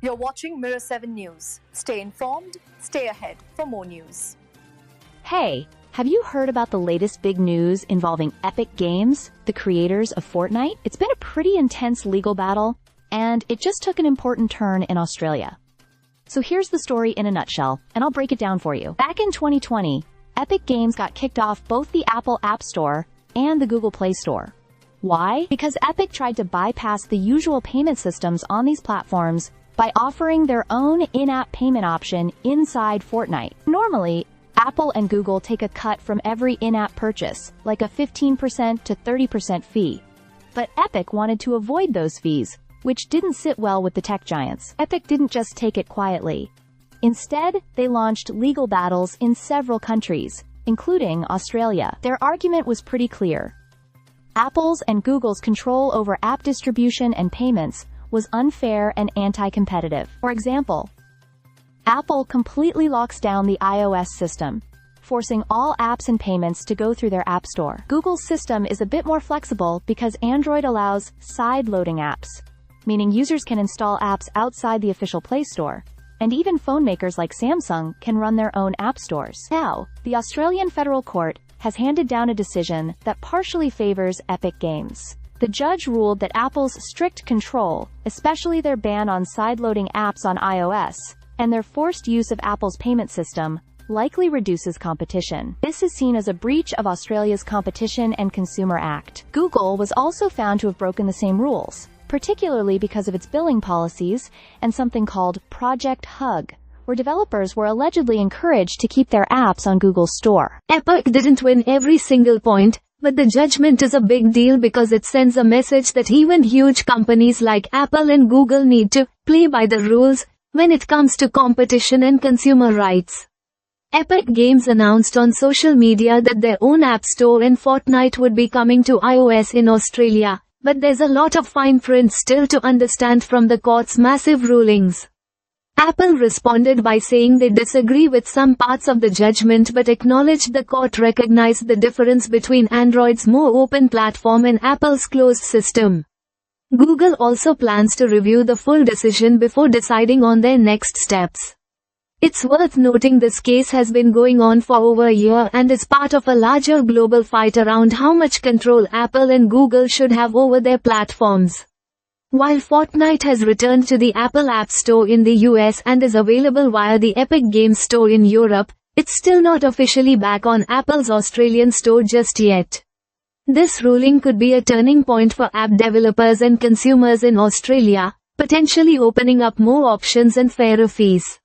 You're watching Mirror 7 News. Stay informed, stay ahead for more news. Hey, have you heard about the latest big news involving Epic Games, the creators of Fortnite? It's been a pretty intense legal battle, and it just took an important turn in Australia. So here's the story in a nutshell, and I'll break it down for you. Back in 2020, Epic Games got kicked off both the Apple App Store and the Google Play Store. Why? Because Epic tried to bypass the usual payment systems on these platforms by offering their own in-app payment option inside Fortnite. Normally, Apple and Google take a cut from every in-app purchase, like a 15% to 30% fee. But Epic wanted to avoid those fees, which didn't sit well with the tech giants. Epic didn't just take it quietly. Instead, they launched legal battles in several countries, including Australia. Their argument was pretty clear. Apple's and Google's control over app distribution and payments was unfair and anti-competitive. For example, Apple completely locks down the iOS system, forcing all apps and payments to go through their App Store. Google's system is a bit more flexible because Android allows side-loading apps, meaning users can install apps outside the official Play Store, and even phone makers like Samsung can run their own app stores. Now, the Australian Federal Court has handed down a decision that partially favors Epic Games. The judge ruled that Apple's strict control, especially their ban on side-loading apps on iOS, and their forced use of Apple's payment system, likely reduces competition. This is seen as a breach of Australia's Competition and Consumer Act. Google was also found to have broken the same rules, particularly because of its billing policies and something called Project Hug, where developers were allegedly encouraged to keep their apps on Google's store. Epic didn't win every single point, but the judgment is a big deal because it sends a message that even huge companies like Apple and Google need to play by the rules when it comes to competition and consumer rights. Epic Games announced on social media that their own app store and Fortnite would be coming to iOS in Australia, but there's a lot of fine print still to understand from the court's massive rulings. Apple responded by saying they disagree with some parts of the judgment but acknowledged the court recognized the difference between Android's more open platform and Apple's closed system. Google also plans to review the full decision before deciding on their next steps. It's worth noting this case has been going on for over a year and is part of a larger global fight around how much control Apple and Google should have over their platforms. While Fortnite has returned to the Apple App Store in the US and is available via the Epic Games Store in Europe, it's still not officially back on Apple's Australian store just yet. This ruling could be a turning point for app developers and consumers in Australia, potentially opening up more options and fairer fees.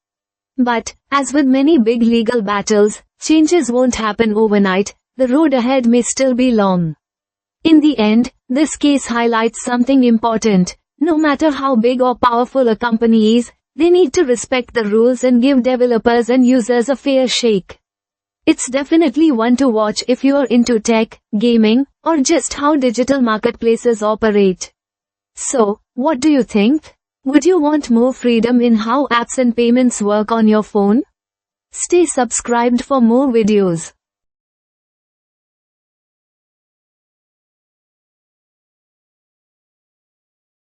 But, as with many big legal battles, changes won't happen overnight. The road ahead may still be long. In the end, this case highlights something important. No matter how big or powerful a company is, they need to respect the rules and give developers and users a fair shake. It's definitely one to watch if you're into tech, gaming, or just how digital marketplaces operate. So, what do you think? Would you want more freedom in how apps and payments work on your phone? Stay subscribed for more videos.